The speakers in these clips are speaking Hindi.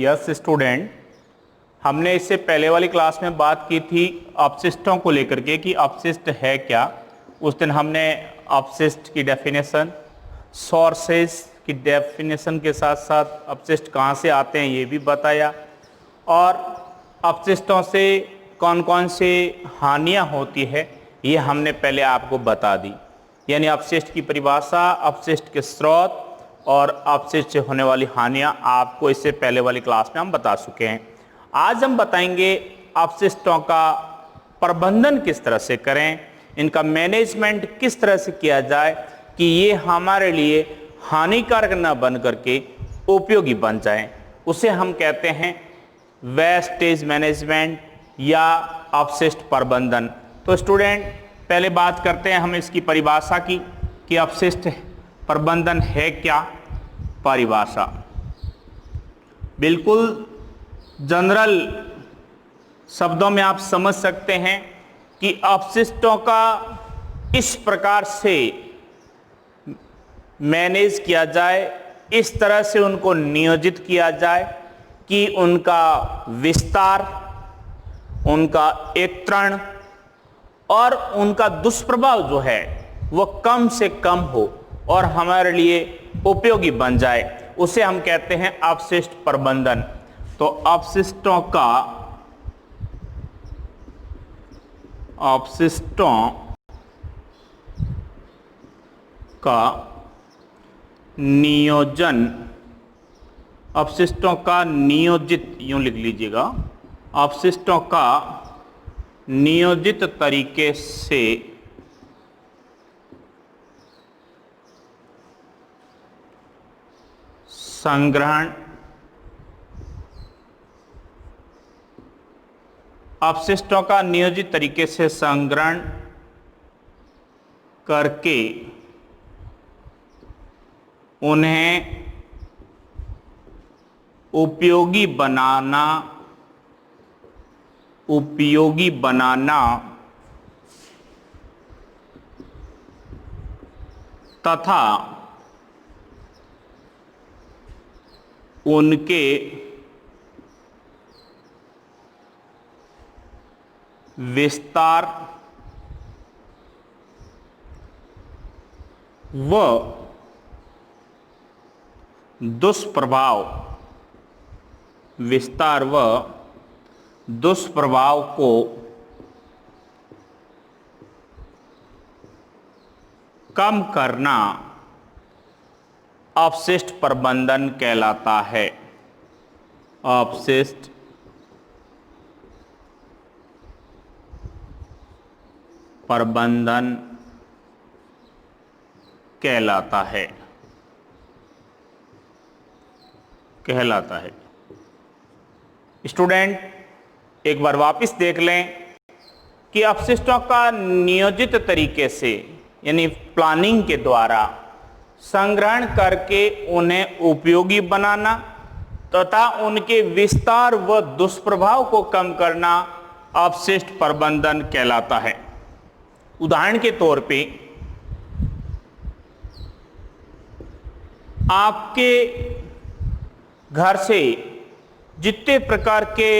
यस स्टूडेंट, हमने इससे पहले वाली क्लास में बात की थी अपशिष्टों को लेकर के कि अपशिष्ट है क्या। उस दिन हमने अपशिष्ट की डेफिनेशन, सोर्सेस की डेफिनेशन के साथ साथ अपशिष्ट कहाँ से आते हैं ये भी बताया, और अपशिष्टों से कौन कौन से हानियाँ होती है ये हमने पहले आपको बता दी। यानी अपशिष्ट की परिभाषा, अपशिष्ट के स्रोत और अपशिष्ट से होने वाली हानियाँ आपको इससे पहले वाली क्लास में हम बता चुके हैं। आज हम बताएंगे अपशिष्टों का प्रबंधन किस तरह से करें, इनका मैनेजमेंट किस तरह से किया जाए कि ये हमारे लिए हानिकारक न बन करके उपयोगी बन जाएं। उसे हम कहते हैं वेस्टेज मैनेजमेंट या अपशिष्ट प्रबंधन। तो स्टूडेंट, पहले बात करते हैं हम इसकी परिभाषा की कि अपशिष्ट प्रबंधन है क्या। परिभाषा बिल्कुल जनरल शब्दों में आप समझ सकते हैं कि अपशिष्टों का इस प्रकार से मैनेज किया जाए, इस तरह से उनको नियोजित किया जाए कि उनका विस्तार, उनका एकत्रण और उनका दुष्प्रभाव जो है वो कम से कम हो और हमारे लिए उपयोगी बन जाए। उसे हम कहते हैं अपशिष्ट प्रबंधन। तो अपशिष्टों का नियोजन, अपशिष्टों का नियोजित, यूं लिख लीजिएगा, अपशिष्टों का नियोजित तरीके से संग्रहण, अपशिष्टों का नियोजित तरीके से संग्रहण करके उन्हें उपयोगी बनाना तथा उनके विस्तार व दुष्प्रभाव, विस्तार व दुष्प्रभाव को कम करना अपशिष्ट प्रबंधन कहलाता है। अपशिष्ट प्रबंधन कहलाता है। स्टूडेंट, एक बार वापस देख लें कि अपशिष्टों का नियोजित तरीके से यानी प्लानिंग के द्वारा संग्रहण करके उन्हें उपयोगी बनाना तथा उनके विस्तार व दुष्प्रभाव को कम करना अपशिष्ट प्रबंधन कहलाता है। उदाहरण के तौर पे आपके घर से जितने प्रकार के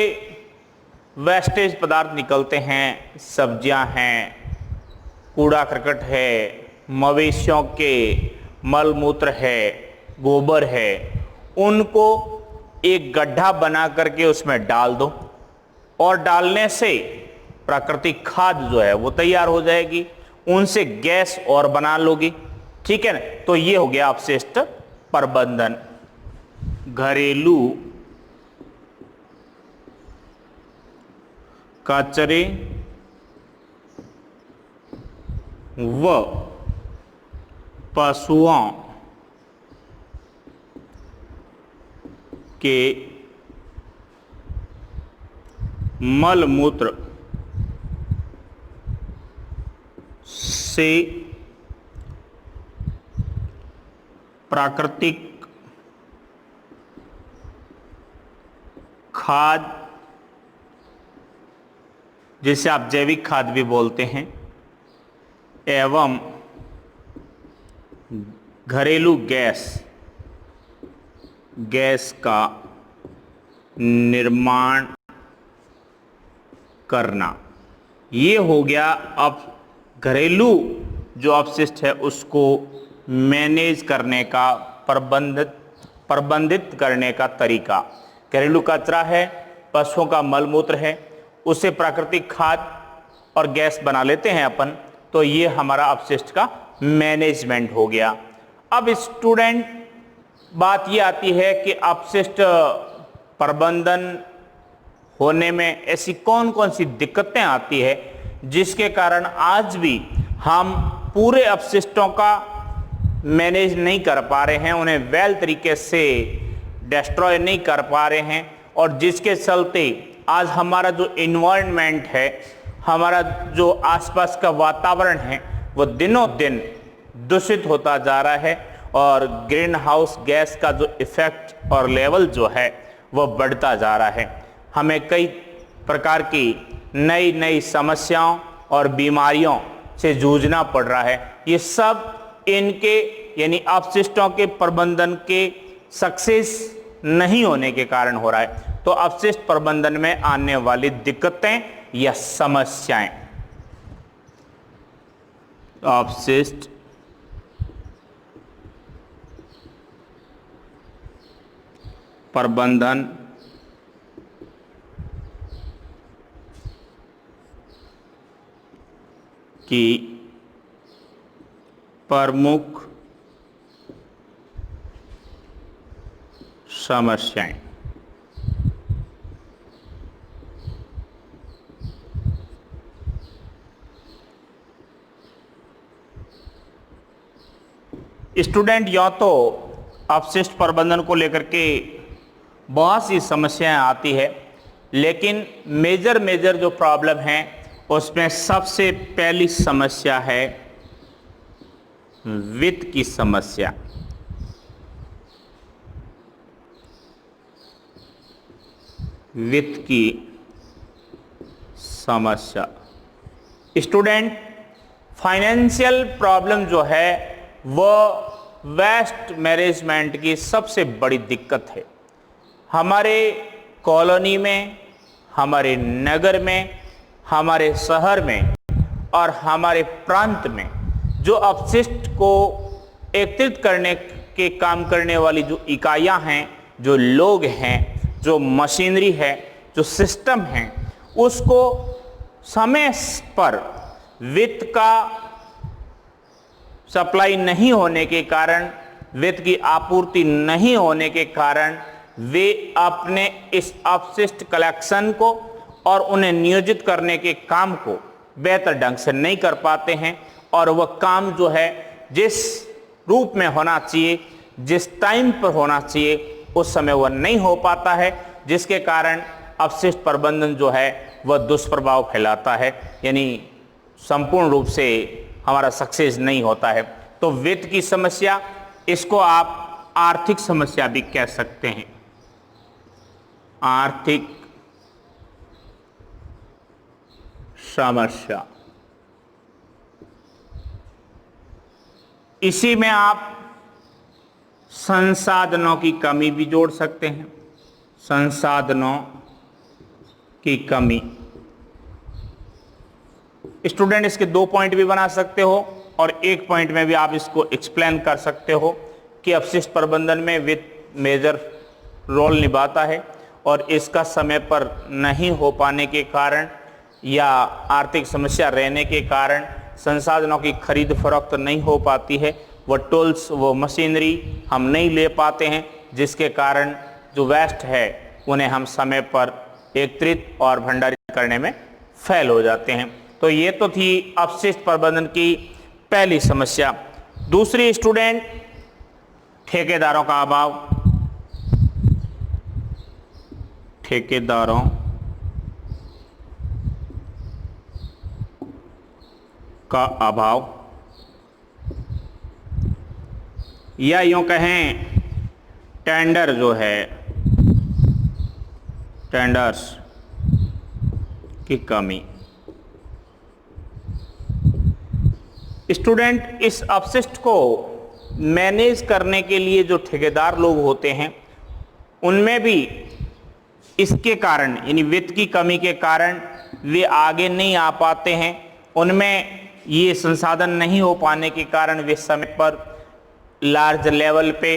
वेस्टेज पदार्थ निकलते हैं, सब्जियां हैं, कूड़ा करकट है, मवेशियों के मल मूत्र है, गोबर है, उनको एक गड्ढा बना करके उसमें डाल दो और डालने से प्राकृतिक खाद जो है वो तैयार हो जाएगी, उनसे गैस और बना लोगी। ठीक है ना। तो ये हो गया अपशिष्ट प्रबंधन। घरेलू कचरे व पशुओं के मल मूत्र से प्राकृतिक खाद, जिसे आप जैविक खाद भी बोलते हैं, एवं घरेलू गैस का निर्माण करना। ये हो गया अब घरेलू जो अपशिष्ट है उसको मैनेज करने का, प्रबंधित करने का तरीका। घरेलू कचरा है, पशुओं का मल मूत्र है, उसे प्राकृतिक खाद और गैस बना लेते हैं अपन, तो ये हमारा अपशिष्ट का मैनेजमेंट हो गया। अब स्टूडेंट बात ये आती है कि अपशिष्ट प्रबंधन होने में ऐसी कौन कौन सी दिक्कतें आती है जिसके कारण आज भी हम पूरे अपशिष्टों का मैनेज नहीं कर पा रहे हैं, उन्हें वेल तरीके से डिस्ट्रॉय नहीं कर पा रहे हैं, और जिसके चलते आज हमारा जो इन्वायरमेंट है, हमारा जो आसपास का वातावरण है, वो दिनों दिन दूषित होता जा रहा है और ग्रीन हाउस गैस का जो इफेक्ट और लेवल जो है वो बढ़ता जा रहा है। हमें कई प्रकार की नई नई समस्याओं और बीमारियों से जूझना पड़ रहा है। ये सब इनके यानी अपशिष्टों के प्रबंधन के सक्सेस नहीं होने के कारण हो रहा है। तो अपशिष्ट प्रबंधन में आने वाली दिक्कतें या समस्याएं, अपशिष्ट प्रबंधन की प्रमुख समस्याएं। स्टूडेंट या तो अपशिष्ट प्रबंधन को लेकर के बहुत सी समस्याएं आती है, लेकिन मेजर जो प्रॉब्लम है उसमें सबसे पहली समस्या है वित्त की समस्या। वित्त की समस्या। स्टूडेंट फाइनेंशियल प्रॉब्लम जो है वो वेस्ट मैनेजमेंट की सबसे बड़ी दिक्कत है। हमारे कॉलोनी में, हमारे नगर में, हमारे शहर में और हमारे प्रांत में जो अपशिष्ट को एकत्रित करने के काम करने वाली जो इकाइयां हैं, जो लोग हैं, जो मशीनरी है, जो सिस्टम है, उसको समय पर वित्त का सप्लाई नहीं होने के कारण, वित्त की आपूर्ति नहीं होने के कारण वे अपने इस अपशिष्ट कलेक्शन को और उन्हें नियोजित करने के काम को बेहतर ढंग से नहीं कर पाते हैं, और वह काम जो है जिस रूप में होना चाहिए, जिस टाइम पर होना चाहिए, उस समय वह नहीं हो पाता है, जिसके कारण अपशिष्ट प्रबंधन जो है वह दुष्प्रभाव फैलाता है, यानी संपूर्ण रूप से हमारा सक्सेस नहीं होता है। तो वित्त की समस्या, इसको आप आर्थिक समस्या भी कह सकते हैं। आर्थिक समस्या, इसी में आप संसाधनों की कमी भी जोड़ सकते हैं। संसाधनों की कमी। स्टूडेंट इसके 2 पॉइंट भी बना सकते हो और एक पॉइंट में भी आप इसको एक्सप्लेन कर सकते हो कि अपशिष्ट प्रबंधन में वित्त मेजर रोल निभाता है और इसका समय पर नहीं हो पाने के कारण या आर्थिक समस्या रहने के कारण संसाधनों की खरीद फरोख्त नहीं हो पाती है। वो टूल्स, वो मशीनरी हम नहीं ले पाते हैं, जिसके कारण जो वेस्ट है उन्हें हम समय पर एकत्रित और भंडारित करने में फेल हो जाते हैं। तो ये तो थी अपशिष्ट प्रबंधन की पहली समस्या। दूसरी स्टूडेंट, ठेकेदारों का अभाव। ठेकेदारों का अभाव, या यूं कहें टेंडर जो है, टेंडर्स की कमी। स्टूडेंट इस अपशिष्ट को मैनेज करने के लिए जो ठेकेदार लोग होते हैं उनमें भी इसके कारण यानी वित्त की कमी के कारण वे आगे नहीं आ पाते हैं, उनमें ये संसाधन नहीं हो पाने के कारण वे समय पर लार्ज लेवल पे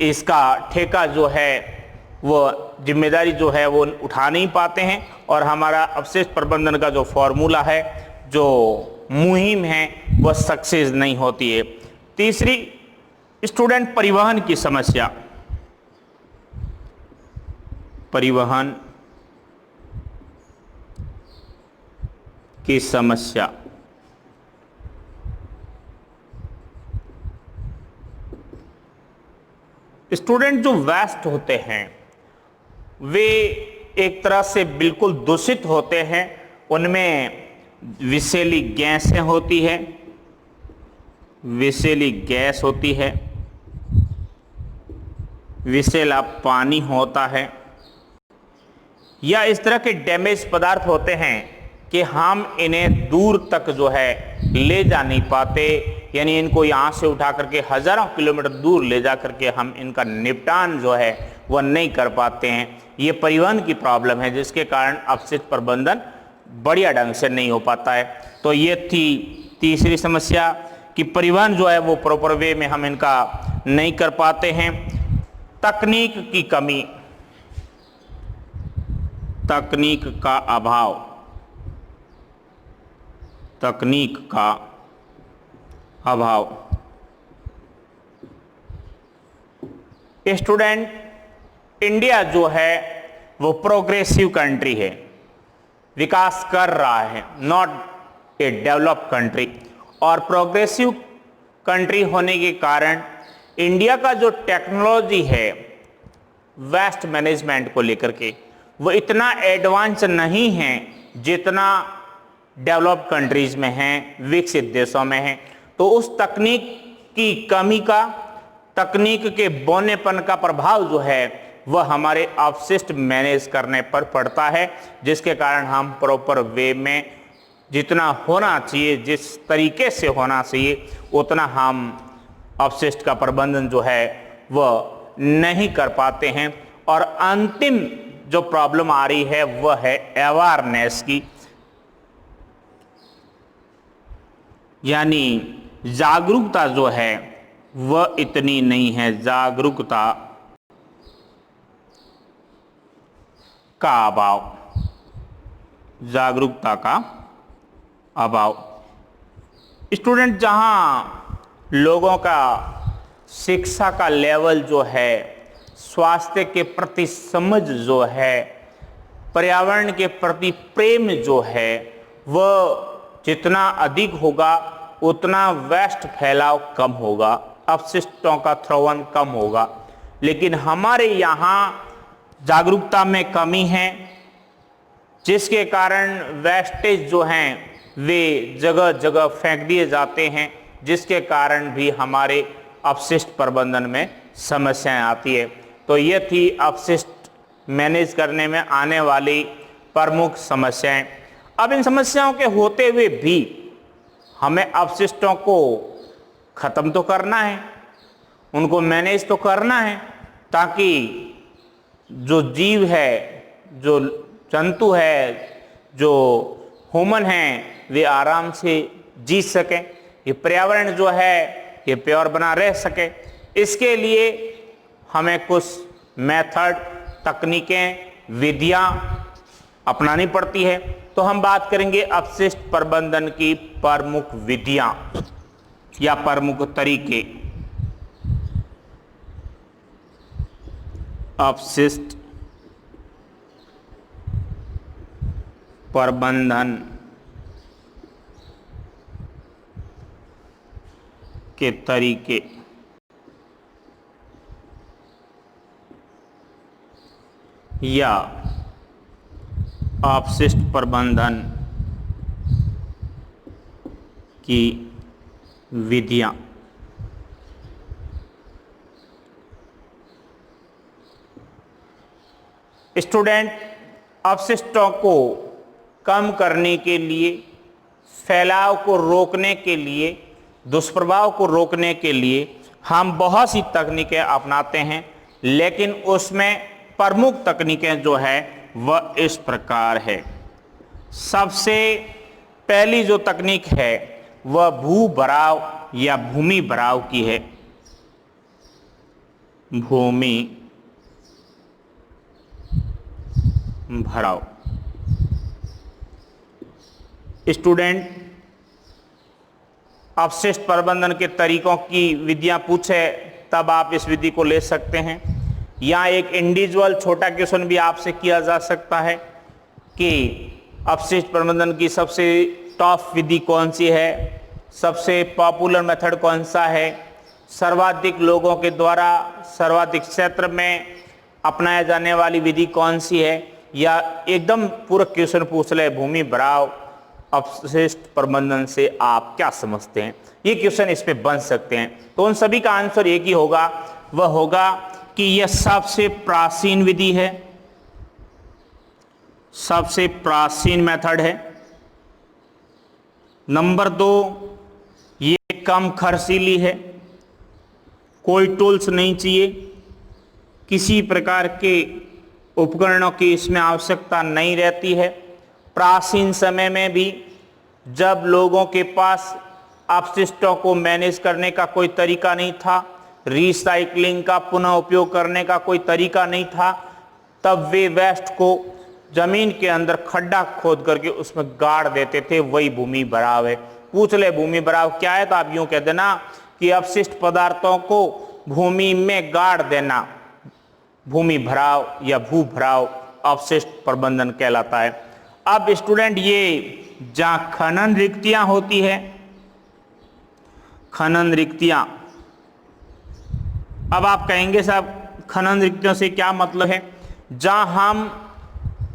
इसका ठेका जो है वो जिम्मेदारी जो है वो उठा नहीं पाते हैं, और हमारा अपशिष्ट प्रबंधन का जो फॉर्मूला है, जो मुहिम है, वह सक्सेस नहीं होती है। तीसरी, स्टूडेंट परिवहन की समस्या। परिवहन की समस्या। स्टूडेंट जो वेस्ट होते हैं वे एक तरह से बिल्कुल दूषित होते हैं, उनमें विषैली गैसें होती है, विषैली गैस होती है, विषैला पानी होता है, या इस तरह के डैमेज पदार्थ होते हैं कि हम इन्हें दूर तक जो है ले जा नहीं पाते, यानी इनको यहाँ से उठा करके हजारों किलोमीटर दूर ले जा करके हम इनका निपटान जो है वह नहीं कर पाते हैं। ये परिवहन की प्रॉब्लम है, जिसके कारण अपशिष्ट प्रबंधन बढ़िया ढंग से नहीं हो पाता है। तो ये थी तीसरी समस्या कि परिवहन जो है वो प्रॉपर वे में हम इनका नहीं कर पाते हैं। तकनीक की कमी, तकनीक का अभाव, तकनीक का अभाव। स्टूडेंट, इंडिया जो है वो प्रोग्रेसिव कंट्री है, विकास कर रहा है, नॉट ए डेवलप्ड कंट्री। और प्रोग्रेसिव कंट्री होने के कारण इंडिया का जो टेक्नोलॉजी है वेस्ट मैनेजमेंट को लेकर के वो इतना एडवांस नहीं है जितना डेवलप्ड कंट्रीज में हैं, विकसित देशों में हैं। तो उस तकनीक की कमी का, तकनीक के बौनेपन का प्रभाव जो है वह हमारे अपशिष्ट मैनेज करने पर पड़ता है, जिसके कारण हम प्रॉपर वे में जितना होना चाहिए, जिस तरीके से होना चाहिए, उतना हम अपशिष्ट का प्रबंधन जो है वह नहीं कर पाते हैं। और अंतिम जो प्रॉब्लम आ रही है वह है अवेयरनेस की, यानी जागरूकता जो है वह इतनी नहीं है, जागरूकता का अभाव, जागरूकता का अभाव। स्टूडेंट, जहां लोगों का शिक्षा का लेवल जो है, स्वास्थ्य के प्रति समझ जो है, पर्यावरण के प्रति प्रेम जो है, वह जितना अधिक होगा उतना वेस्ट फैलाव कम होगा, अपशिष्टों का थ्रोवन कम होगा। लेकिन हमारे यहाँ जागरूकता में कमी है, जिसके कारण वेस्टेज जो हैं वे जगह जगह फेंक दिए जाते हैं, जिसके कारण भी हमारे अपशिष्ट प्रबंधन में समस्याएं आती है। तो ये थी अपशिष्ट मैनेज करने में आने वाली प्रमुख समस्याएं। अब इन समस्याओं के होते हुए भी हमें अपशिष्टों को ख़त्म तो करना है, उनको मैनेज तो करना है, ताकि जो जीव है, जो जंतु है, जो ह्यूमन हैं, वे आराम से जी सकें, ये पर्यावरण जो है ये प्योर बना रह सके। इसके लिए हमें कुछ मेथड, तकनीकें, विधियां अपनानी पड़ती है। तो हम बात करेंगे अपशिष्ट प्रबंधन की प्रमुख विधियां या प्रमुख तरीके। अपशिष्ट प्रबंधन के तरीके। या अपशिष्ट प्रबंधन की विधियां। स्टूडेंट, अपशिष्टों को कम करने के लिए, फैलाव को रोकने के लिए, दुष्प्रभाव को रोकने के लिए हम बहुत सी तकनीकें अपनाते हैं, लेकिन उसमें प्रमुख तकनीकें जो है वह इस प्रकार है। सबसे पहली जो तकनीक है वह भू भराव या भूमि भराव की है। भूमि भराव। स्टूडेंट अपशिष्ट प्रबंधन के तरीकों की विधियां पूछे तब आप इस विधि को ले सकते हैं, या एक इंडिविजुअल छोटा क्वेश्चन भी आपसे किया जा सकता है कि अपशिष्ट प्रबंधन की सबसे टॉप विधि कौन सी है, सबसे पॉपुलर मेथड कौन सा है, सर्वाधिक लोगों के द्वारा सर्वाधिक क्षेत्र में अपनाया जाने वाली विधि कौन सी है, या एकदम पूरा क्वेश्चन पूछ ले भूमि भराव अपशिष्ट प्रबंधन से आप क्या समझते हैं। ये क्वेश्चन इस पे बन सकते हैं। तो उन सभी का आंसर एक ही होगा, वह होगा कि यह सबसे प्राचीन विधि है, सबसे प्राचीन मेथड है। नंबर 2, ये कम खर्चीली है, कोई टूल्स नहीं चाहिए, किसी प्रकार के उपकरणों की इसमें आवश्यकता नहीं रहती है। प्राचीन समय में भी जब लोगों के पास अपशिष्टों को मैनेज करने का कोई तरीका नहीं था, रिसाइकलिंग का पुनः उपयोग करने का कोई तरीका नहीं था, तब वे वेस्ट को जमीन के अंदर खड्डा खोद करके उसमें गाड़ देते थे। वही भूमि भराव है। पूछ ले भूमि भराव क्या है तो आप यूं कह देना कि अपशिष्ट पदार्थों को भूमि में गाड़ देना भूमि भराव या भू भराव अपशिष्ट प्रबंधन कहलाता है। अब स्टूडेंट ये जहां खनन रिक्तियां होती है, खनन रिक्तियां, अब आप कहेंगे साहब खनन रिक्तियों से क्या मतलब है। जहां हम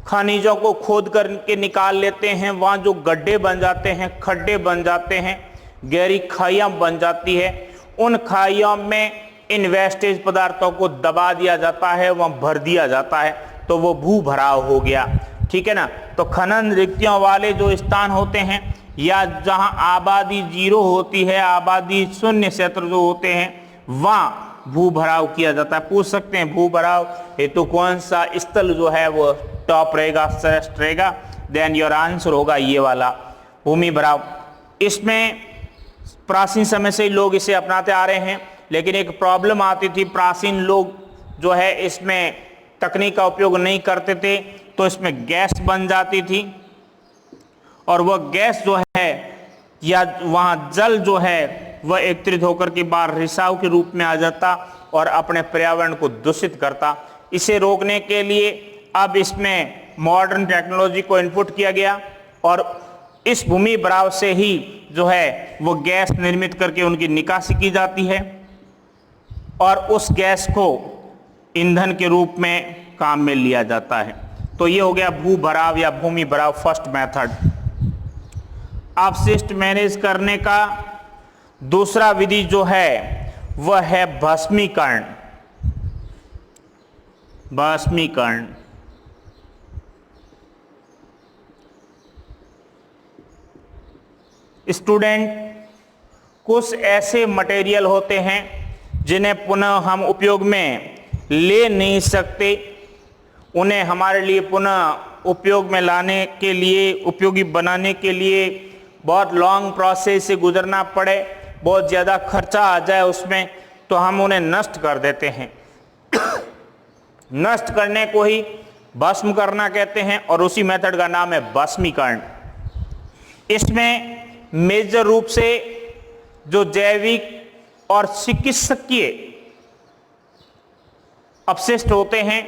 खनिजों को खोद करके निकाल लेते हैं, वहां जो गड्ढे बन जाते हैं, खड्डे बन जाते हैं, गहरी खाइयां बन जाती है, उन खाइयों में इन वेस्टेज पदार्थों को दबा दिया जाता है, वहां भर दिया जाता है, तो वो भू भराव हो गया। ठीक है ना। तो खनन रिक्तियों वाले जो स्थान होते हैं या जहां आबादी जीरो होती है, आबादी शून्य क्षेत्र जो होते हैं, वहां भू भराव किया जाता है। पूछ सकते हैं भू भराव हेतु कौन सा स्थल जो है वो टॉप रहेगा, श्रेष्ठ रहेगा। देन योर आंसर होगा ये वाला भूमि भराव। इसमें प्राचीन समय से ही लोग इसे अपनाते आ रहे हैं, लेकिन एक प्रॉब्लम आती थी, प्राचीन लोग जो है इसमें तकनीक का उपयोग नहीं करते थे, तो इसमें गैस बन जाती थी, और वह गैस जो है या वहाँ जल जो है वह एकत्रित होकर के बाहर रिसाव के रूप में आ जाता और अपने पर्यावरण को दूषित करता। इसे रोकने के लिए अब इसमें मॉडर्न टेक्नोलॉजी को इनपुट किया गया, और इस भूमि भराव से ही जो है वो गैस निर्मित करके उनकी निकासी की जाती है, और उस गैस को ईंधन के रूप में काम में लिया जाता है। तो ये हो गया भू भराव या भूमि भराव फर्स्ट मेथड। अपशिष्ट मैनेज करने का दूसरा विधि जो है वह है भस्मीकरण। भस्मीकरण स्टूडेंट कुछ ऐसे मटेरियल होते हैं जिन्हें पुनः हम उपयोग में ले नहीं सकते, उन्हें हमारे लिए पुनः उपयोग में लाने के लिए, उपयोगी बनाने के लिए बहुत लॉन्ग प्रोसेस से गुजरना पड़े, बहुत ज़्यादा खर्चा आ जाए उसमें, तो हम उन्हें नष्ट कर देते हैं। नष्ट करने को ही भस्म करना कहते हैं, और उसी मेथड का नाम है भस्मीकरण। इसमें मेजर रूप से जो जैविक और चिकित्सकीय अपशिष्ट होते हैं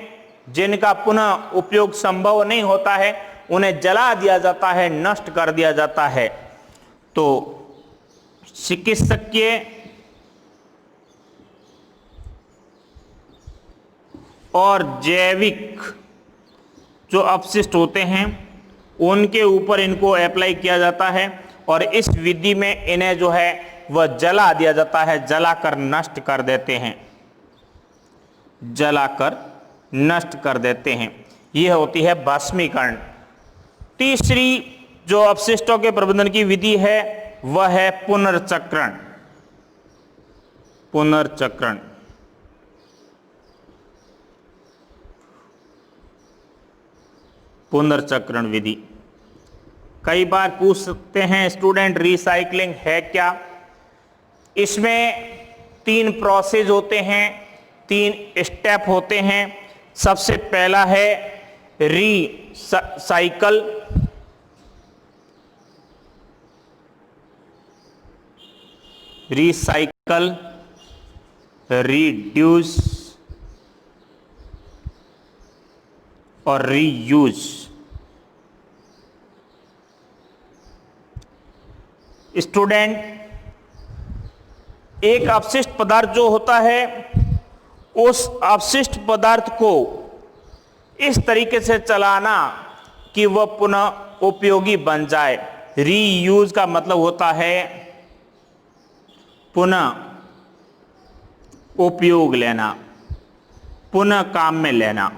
जिनका पुनः उपयोग संभव नहीं होता है, उन्हें जला दिया जाता है, नष्ट कर दिया जाता है। तो चिकित्सकीय और जैविक जो अपशिष्ट होते हैं उनके ऊपर इनको अप्लाई किया जाता है, और इस विधि में इन्हें जो है वह जला दिया जाता है, जलाकर नष्ट कर देते हैं, जलाकर नष्ट कर देते हैं। यह होती है भस्मीकरण। तीसरी जो अपशिष्टों के प्रबंधन की विधि है वह है पुनर्चक्रण। पुनर्चक्रण पुनर्चक्रण विधि। कई बार पूछ सकते हैं स्टूडेंट रिसाइकलिंग है क्या। इसमें 3 प्रोसेस होते हैं, 3 स्टेप होते हैं। सबसे पहला है रीसाइकल, रिड्यूस और रीयूज। स्टूडेंट, एक अपशिष्ट पदार्थ जो होता है, उस अपशिष्ट पदार्थ को इस तरीके से चलाना कि वह पुनः उपयोगी बन जाए। रीयूज का मतलब होता है पुनः उपयोग लेना, पुनः काम में लेना,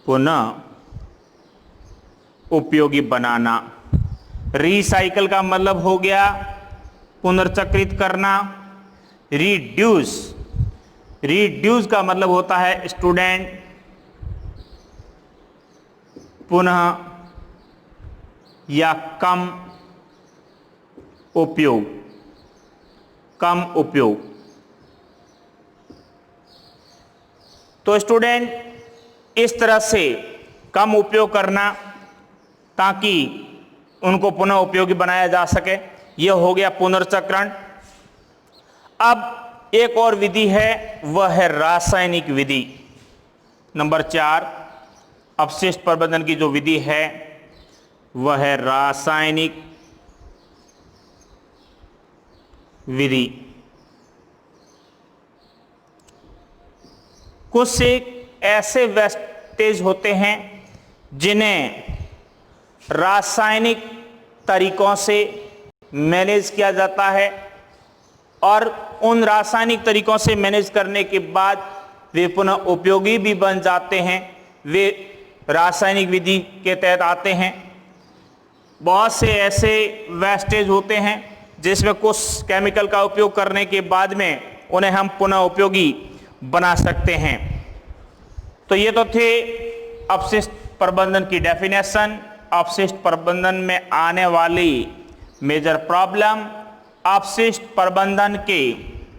पुनः उपयोगी बनाना। रिसाइकल का मतलब हो गया पुनर्चक्रित करना। रिड्यूस का मतलब होता है स्टूडेंट पुनः या कम उपयोग। तो स्टूडेंट, इस तरह से कम उपयोग करना ताकि उनको पुनः उपयोगी बनाया जा सके, यह हो गया पुनर्चक्रण। अब एक और विधि है, वह है रासायनिक विधि। नंबर 4, अपशिष्ट प्रबंधन की जो विधि है वह है रासायनिक विधि। कुछ से ऐसे वेस्टेज होते हैं जिन्हें रासायनिक तरीकों से मैनेज किया जाता है, और उन रासायनिक तरीकों से मैनेज करने के बाद वे पुनः उपयोगी भी बन जाते हैं। वे रासायनिक विधि के तहत आते हैं। बहुत से ऐसे वेस्टेज होते हैं जिसमें कुछ केमिकल का उपयोग करने के बाद में उन्हें हम पुनः उपयोगी बना सकते हैं। तो ये तो थे अपशिष्ट प्रबंधन की डेफिनेशन, अपशिष्ट प्रबंधन में आने वाली मेजर प्रॉब्लम, अपशिष्ट प्रबंधन के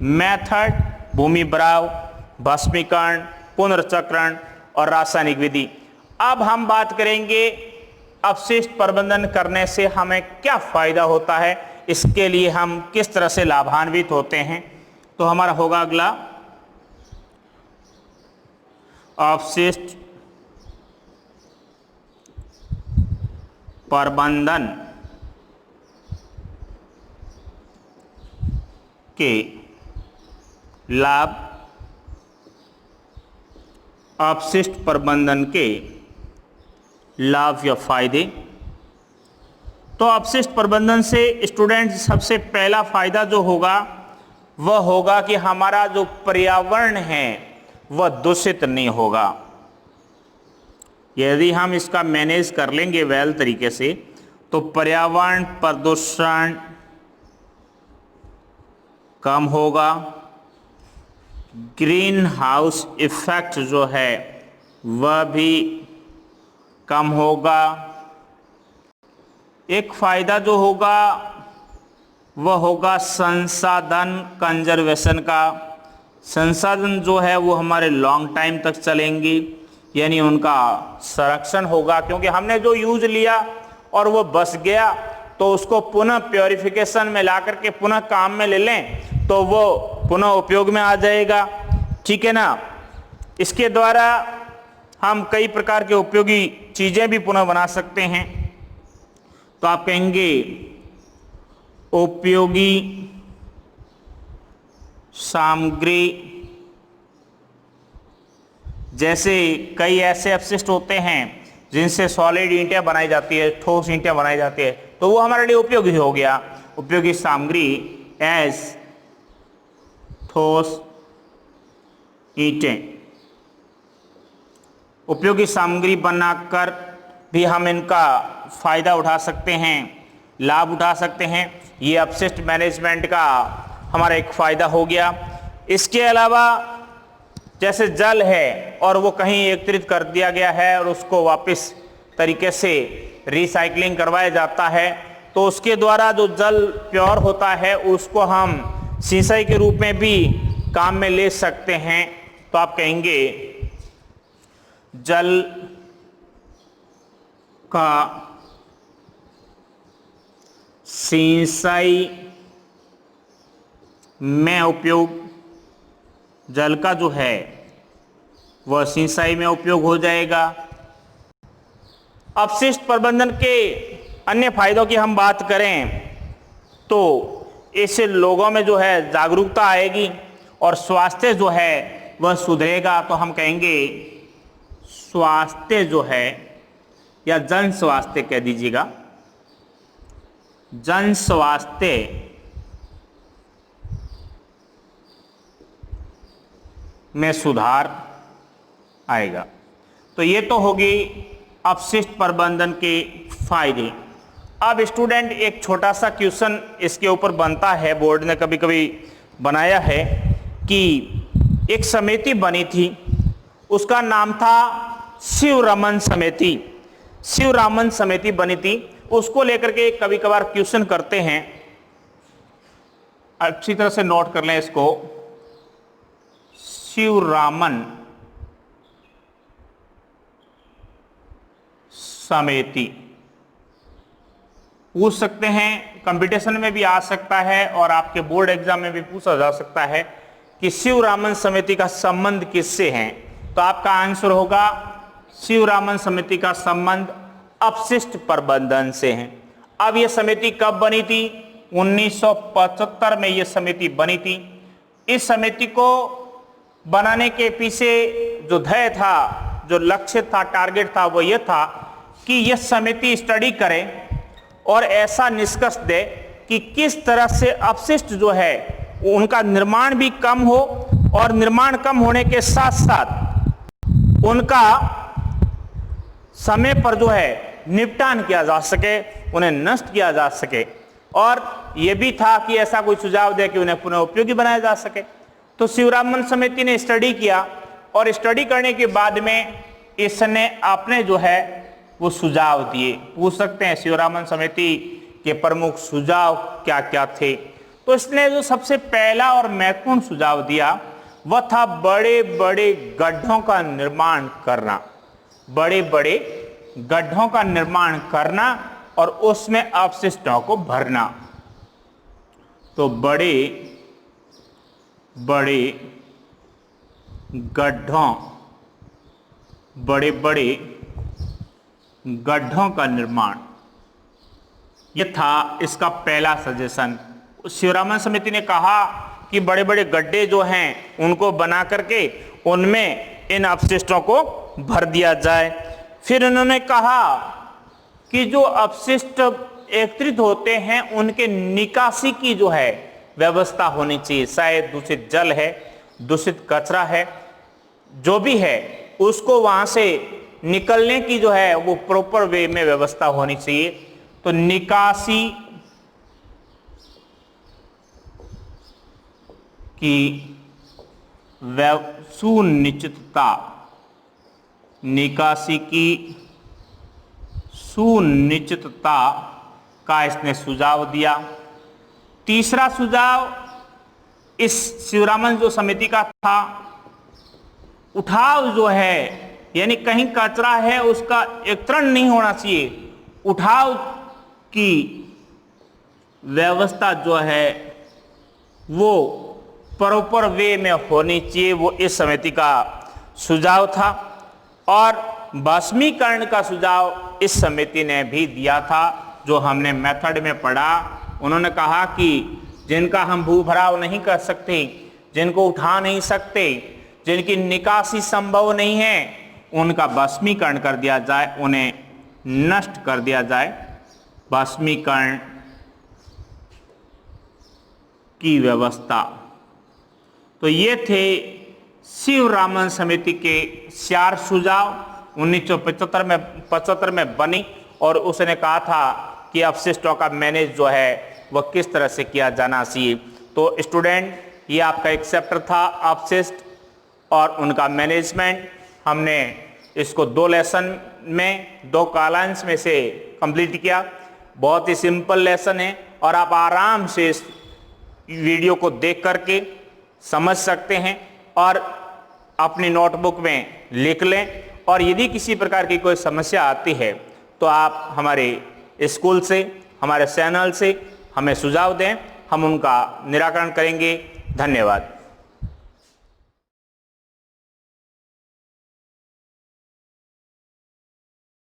मेथड, भूमि भराव, भस्मीकरण, पुनर्चक्रण और रासायनिक विधि। अब हम बात करेंगे अपशिष्ट प्रबंधन करने से हमें क्या फायदा होता है, इसके लिए हम किस तरह से लाभान्वित होते हैं। तो हमारा होगा अगला, अपशिष्ट प्रबंधन के लाभ, अपशिष्ट प्रबंधन के लाभ या फायदे। तो अपशिष्ट प्रबंधन से स्टूडेंट सबसे पहला फायदा जो होगा वह होगा कि हमारा जो पर्यावरण है वह दूषित नहीं होगा। यदि हम इसका मैनेज कर लेंगे वेल तरीके से तो पर्यावरण प्रदूषण कम होगा, ग्रीन हाउस इफेक्ट जो है वह भी कम होगा। एक फायदा जो होगा वह होगा संसाधन कंजर्वेशन का। संसाधन जो है वो हमारे लॉन्ग टाइम तक चलेंगे, यानी उनका संरक्षण होगा, क्योंकि हमने जो यूज लिया और वो बस गया तो उसको पुनः प्योरिफिकेशन में ला करके पुनः काम में ले लें तो वो पुनः उपयोग में आ जाएगा। ठीक है ना। इसके द्वारा हम कई प्रकार के उपयोगी चीजें भी पुनः बना सकते हैं। तो आप कहेंगे उपयोगी सामग्री, जैसे कई ऐसे अपशिष्ट होते हैं जिनसे सॉलिड ईंटें बनाई जाती है, ठोस ईंटें बनाई जाती है, तो वो हमारे लिए उपयोगी हो गया। उपयोगी सामग्री एज ठोस ईंटें, उपयोगी सामग्री बनाकर भी हम इनका फायदा उठा सकते हैं, लाभ उठा सकते हैं। ये अपशिष्ट मैनेजमेंट का हमारा एक फायदा हो गया। इसके अलावा जैसे जल है और वो कहीं एकत्रित कर दिया गया है और उसको वापस तरीके से रिसाइकलिंग करवाया जाता है, तो उसके द्वारा जो जल प्योर होता है उसको हम सिंचाई के रूप में भी काम में ले सकते हैं। तो आप कहेंगे जल का सिंचाई में उपयोग, जल का जो है वह सिंचाई में उपयोग हो जाएगा। अपशिष्ट प्रबंधन के अन्य फायदों की हम बात करें तो इससे लोगों में जो है जागरूकता आएगी और स्वास्थ्य जो है वह सुधरेगा। तो हम कहेंगे स्वास्थ्य जो है, या जन स्वास्थ्य कह दीजिएगा, जन स्वास्थ्य में सुधार आएगा। तो ये तो होगी अपशिष्ट प्रबंधन के फायदे। अब स्टूडेंट एक छोटा सा क्वेश्चन इसके ऊपर बनता है, बोर्ड ने कभी कभी बनाया है कि एक समिति बनी थी, उसका नाम था शिवरमन समिति। शिवरमन समिति बनी थी, उसको लेकर के कभी कभार क्वेश्चन करते हैं, अच्छी तरह से नोट कर लें इसको। शिवरमन समिति पूछ सकते हैं, कंपटीशन में भी आ सकता है और आपके बोर्ड एग्जाम में भी पूछा जा सकता है कि शिवरमन समिति का संबंध किससे है। तो आपका आंसर होगा शिवरमन समिति का संबंध अपशिष्ट प्रबंधन से है। अब यह समिति कब बनी थी? 1975 में यह समिति बनी थी। इस समिति को बनाने के पीछे जो ध्येय था, जो लक्ष्य था, टारगेट था, वो यह था कि यह समिति स्टडी करे और ऐसा निष्कर्ष दे कि किस तरह से अपशिष्ट जो है उनका निर्माण भी कम हो और निर्माण कम होने के साथ साथ उनका समय पर जो है निपटान किया जा सके, उन्हें नष्ट किया जा सके। और यह भी था कि ऐसा कोई सुझाव दे कि उन्हें पुनः उपयोगी बनाया जा सके। तो शिवरमन समिति ने स्टडी किया और स्टडी करने के बाद में इसने अपने जो है वो सुझाव दिए। पूछ सकते हैं शिवरमन समिति के प्रमुख सुझाव क्या क्या थे। तो इसने जो सबसे पहला और महत्वपूर्ण सुझाव दिया वह था बड़े बड़े गड्ढों का निर्माण करना। बड़े बड़े गड्ढों का निर्माण करना और उसमें अपशिष्टों को भरना। तो बड़े बड़े गड्ढों, बड़े बड़े गड्ढों का निर्माण, यह था इसका पहला सजेशन। शिवरमन समिति ने कहा कि बड़े बड़े गड्ढे जो हैं उनको बना करके उनमें इन अपशिष्टों को भर दिया जाए। फिर उन्होंने कहा कि जो अपशिष्ट एकत्रित होते हैं उनके निकासी की जो है व्यवस्था होनी चाहिए। शायद दूषित जल है, दूषित कचरा है, जो भी है उसको वहां से निकलने की जो है वो प्रॉपर वे में व्यवस्था होनी चाहिए। तो निकासी की सुनिश्चितता, निकासी की सुनिश्चितता का इसने सुझाव दिया। तीसरा सुझाव इस शिवरमन जो समिति का था, उठाव जो है, यानी कहीं कचरा है उसका एकत्रण नहीं होना चाहिए, उठाव की व्यवस्था जो है वो प्रॉपर वे में होनी चाहिए, वो इस समिति का सुझाव था। और भस्मीकरण का सुझाव इस समिति ने भी दिया था, जो हमने मेथड में पढ़ा। उन्होंने कहा कि जिनका हम भूभराव नहीं कर सकते, जिनको उठा नहीं सकते, जिनकी निकासी संभव नहीं है, उनका भस्मीकरण कर दिया जाए, उन्हें नष्ट कर दिया जाए। भस्मीकरण की व्यवस्था। तो ये थे शिवरमन समिति के 4 सुझाव। 1975 में बनी और उसने कहा था कि अपशिष्टों का मैनेज जो है वह किस तरह से किया जाना चाहिए। तो स्टूडेंट, ये आपका एक चैप्टर था अपशिष्ट, और उनका मैनेजमेंट हमने इसको 2 लेसन में 2 कॉलम्स में से कंप्लीट किया। बहुत ही सिंपल लेसन है और आप आराम से इस वीडियो को देख करके समझ सकते हैं और अपनी नोटबुक में लिख लें। और यदि किसी प्रकार की कोई समस्या आती है तो आप हमारे स्कूल से, हमारे चैनल से हमें सुझाव दें, हम उनका निराकरण करेंगे। धन्यवाद।